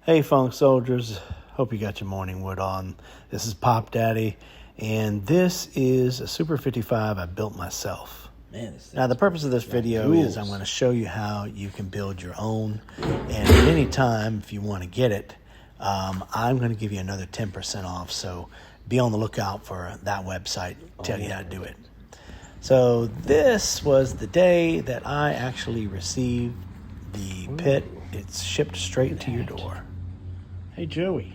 Hey Funk Soldiers, hope you got your morning wood on. This is Pop Daddy, and this is a Super 55 I built myself. Now the purpose of this video is I'm going to show you how you can build your own, and at any time if you want to get it, I'm going to give you another 10% off, so be on the lookout for that website to tell you how to do it. So this was the day that I actually received the pit. It's shipped straight to your door. Hey Joey,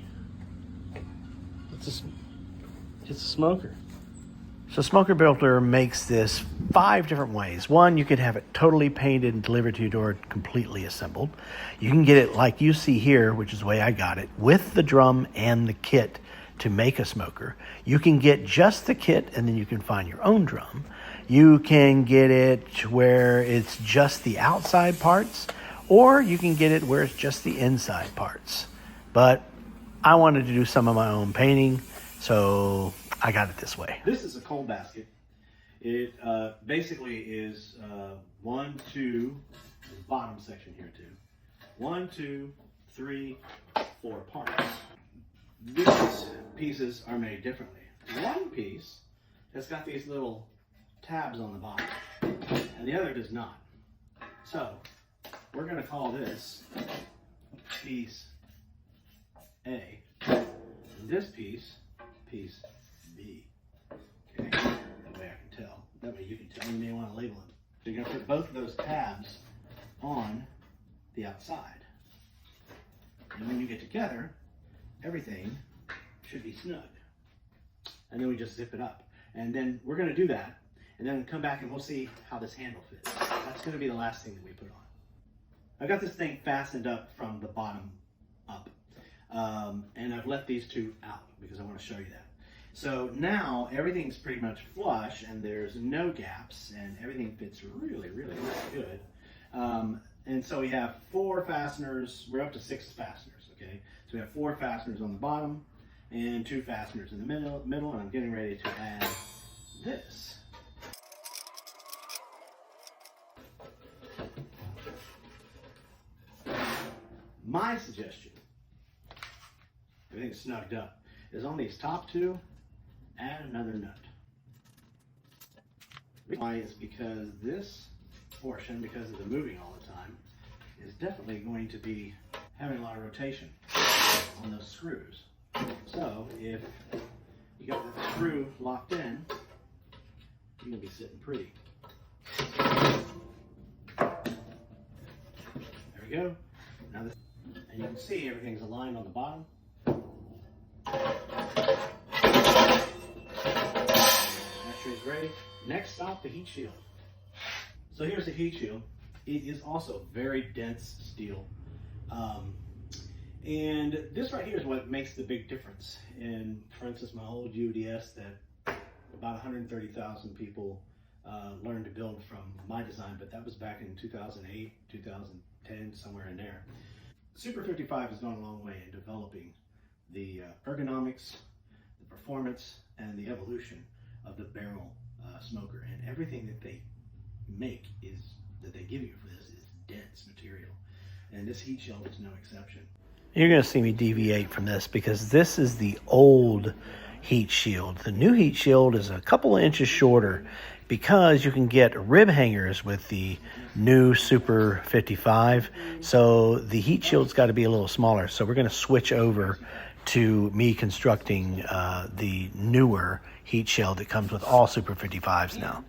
it's a smoker. So Smokerbuilder makes this 5 different ways. One, you could have it totally painted and delivered to your door, completely assembled. You can get it like you see here, which is the way I got it, with the drum and the kit to make a smoker. You can get just the kit and then you can find your own drum. You can get it where it's just the outside parts, or you can get it where it's just the inside parts. But I wanted to do some of my own painting, so I got it this way. This is a coal basket. It basically is 1, 2, the bottom section here too. 1, 2, 3, 4 parts. These pieces are made differently. One piece has got these little tabs on the bottom, and the other does not. So we're going to call this piece A, and this piece B. Okay, that way I can tell. That way you can tell. You may want to label it. So you're going to put both of those tabs on the outside, and when you get together, everything should be snug. And then we just zip it up, and then we're going to do that, and then come back and we'll see how this handle fits. That's going to be the last thing that we put on. I've got this thing fastened up from the bottom up. And I've left these two out because I want to show you that. So now everything's pretty much flush and there's no gaps and everything fits really, really, really good. And so we have 4 fasteners. We're up to 6 fasteners, okay? So we have 4 fasteners on the bottom and 2 fasteners in the middle, and I'm getting ready to add this. My suggestion, everything's snugged up, is on these top 2, add another nut. Why is because this portion, because of the moving all the time, is definitely going to be having a lot of rotation on those screws. So if you got the screw locked in, you're going to be sitting pretty. There we go. Now this, and you can see everything's aligned on the bottom. Is ready. Next stop, the heat shield. So here's the heat shield. It is also very dense steel. And this right here is what makes the big difference. And for instance, my old UDS that about 130,000 people learned to build from my design, but that was back in 2008, 2010, somewhere in there. Super 55 has gone a long way in developing the ergonomics, the performance, and the evolution of the barrel smoker, and everything that they make that they give you for this is dense material, and this heat shield is no exception. You're going to see me deviate from this because this is the old heat shield. The new heat shield is a couple of inches shorter because you can get rib hangers with the new Super 55, so the heat shield's got to be a little smaller. So we're going to switch over to me constructing the newer heat shield that comes with all Super 55s now.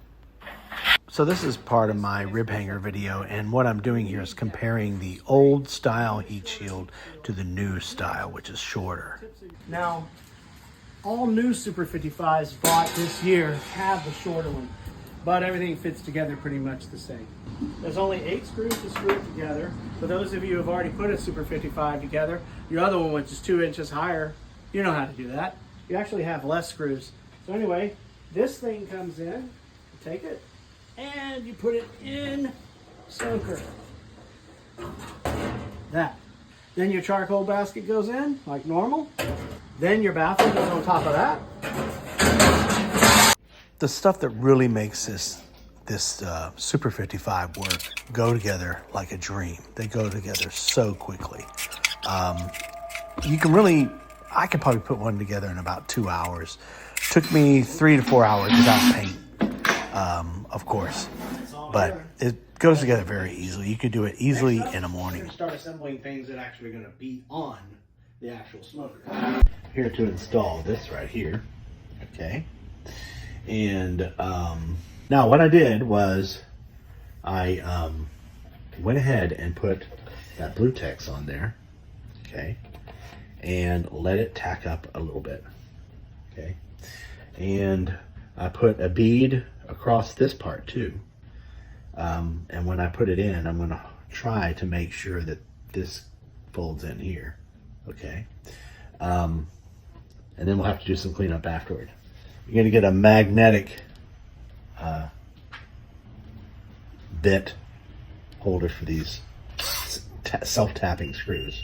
So this is part of my rib hanger video, and what I'm doing here is comparing the old style heat shield to the new style, which is shorter. Now, all new Super 55s bought this year have the shorter one, but everything fits together pretty much the same. There's only 8 screws to screw it together. For those of you who have already put a Super 55 together, your other one, which is 2 inches higher, you know how to do that. You actually have less screws. So anyway, this thing comes in, you take it, and you put it in Smoker. That. Then your charcoal basket goes in, like normal. Then your bathroom goes on top of that. The stuff that really makes this Super 55 work go together like a dream. They go together so quickly. you can really, I could probably put one together in about 2 hours. Took me 3 to 4 hours without paint, of course. But it goes together very easily. You could do it easily in a morning. Start assembling things that actually are going to be on the actual smoker. Here to install this right here. Okay. And now what I did was I went ahead and put that blue text on there. Okay. And let it tack up a little bit. Okay. And I put a bead across this part too. And when I put it in, I'm going to try to make sure that this folds in here. Okay. And then we'll have to do some cleanup afterward. You're going to get a magnetic bit holder for these self-tapping screws.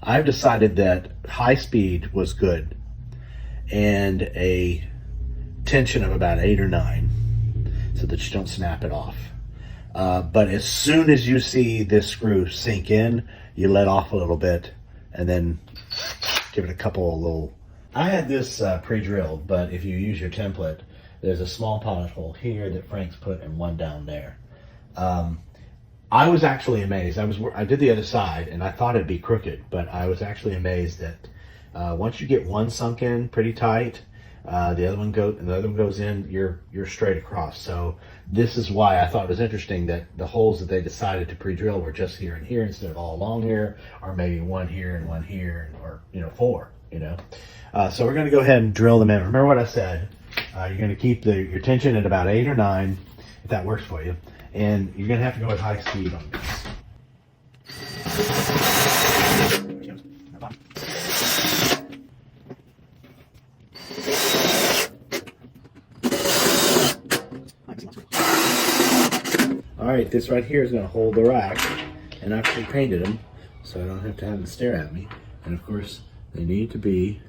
I've decided that high speed was good and a tension of about 8 or 9 so that you don't snap it off. But as soon as you see this screw sink in, you let off a little bit and then give it a couple of little... I had this pre-drilled, but if you use your template, there's a small pilot hole here that Frank's put and one down there. I was actually amazed. I did the other side and I thought it'd be crooked, but I was actually amazed that once you get one sunk in pretty tight, the other one goes in, you're straight across. So this is why I thought it was interesting that the holes that they decided to pre-drill were just here and here instead of all along here, or maybe one here and one here, or 4. So we're going to go ahead and drill them in. Remember what I said. You're going to keep your tension at about 8 or 9, if that works for you. And you're going to have to go at high speed on this. All right, this right here is going to hold the rack. And I actually painted them so I don't have to have them stare at me. And of course, they need to be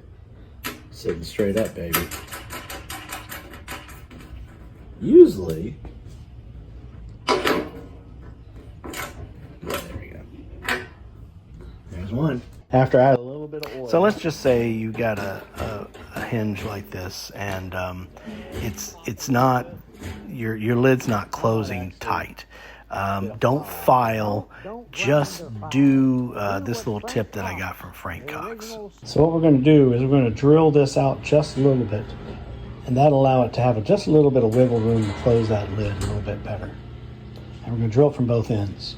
sitting straight up, baby. Usually, yeah, there we go. There's one. After I add a little bit of oil. So let's just say you got a hinge like this, and it's not, your lid's not closing tight. Don't file, just do this little tip that I got from Frank Cox. So what we're going to do is we're going to drill this out just a little bit, and that'll allow it to have just a little bit of wiggle room to close that lid a little bit better. And we're going to drill from both ends.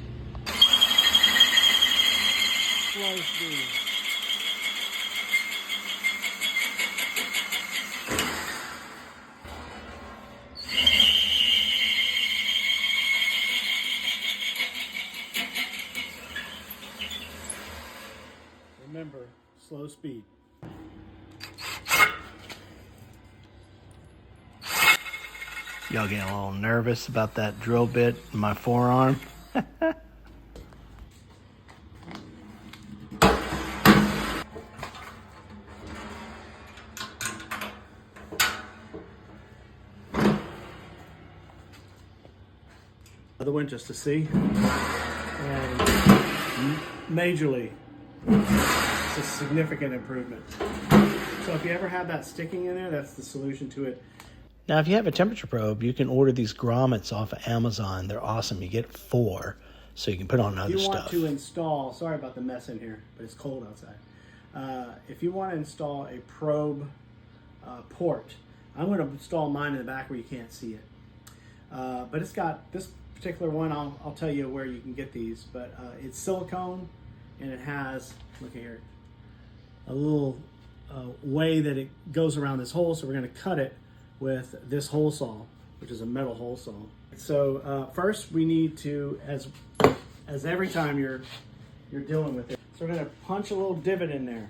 Remember, slow speed. Y'all getting a little nervous about that drill bit in my forearm? Other one just to see. And majorly, it's a significant improvement. So if you ever have that sticking in there, that's the solution to it. Now, if you have a temperature probe, you can order these grommets off of Amazon. They're awesome. You get 4, so you can put on other stuff. If you want to install, sorry about the mess in here, but it's cold outside. If you want to install a probe port, I'm going to install mine in the back where you can't see it. But it's got this particular one, I'll tell you where you can get these, but it's silicone, and it has, look here, a little way that it goes around this hole, so we're going to cut it with this hole saw, which is a metal hole saw. So first we need to, as every time you're dealing with it, so we're going to punch a little divot in there,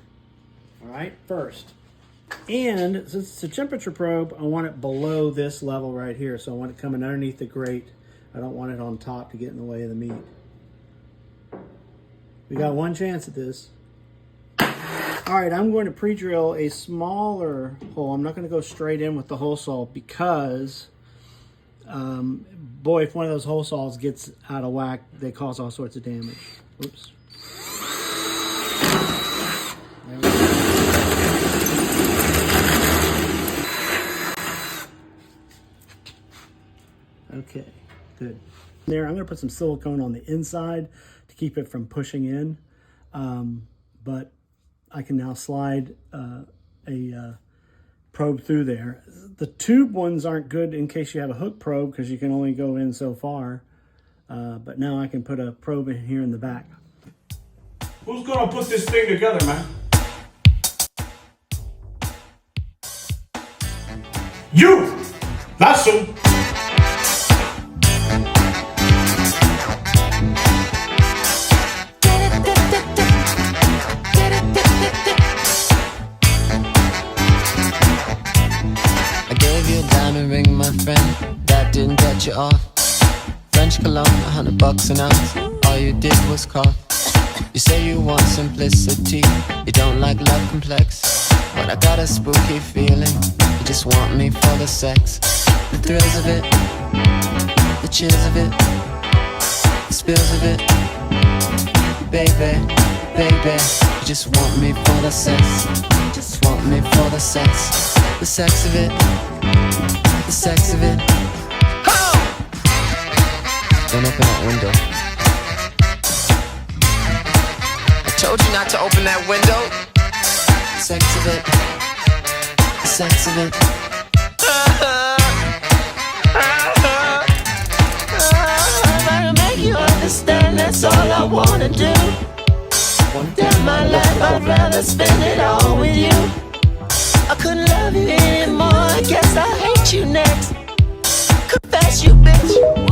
all right, first. And since it's a temperature probe, I want it below this level right here, so I want it coming underneath the grate. I don't want it on top to get in the way of the meat. We got one chance at this. All right, I'm going to pre-drill a smaller hole. I'm not going to go straight in with the hole saw because, boy, if one of those hole saws gets out of whack, they cause all sorts of damage. Oops. Good. There, I'm going to put some silicone on the inside to keep it from pushing in, but I can now slide a probe through there. The tube ones aren't good in case you have a hook probe because you can only go in so far, but now I can put a probe in here in the back. Who's gonna put this thing together, man? You! That's who! Ring, my friend, that didn't get you off. French cologne, $100 an ounce. All you did was cough. You say you want simplicity, you don't like love complex. But I got a spooky feeling, you just want me for the sex. The thrills of it, the chills of it, the spills of it. Baby, baby, you just want me for the sex. You just want me for the sex. The sex of it, the sex of it. Oh! Don't open that window. I told you not to open that window. The sex of it, the sex of it. If I can make you understand, that's all I wanna do. One day in my life, I'd rather spend it all with you. I couldn't love you anymore, I guess I hate you next. Confess you, bitch.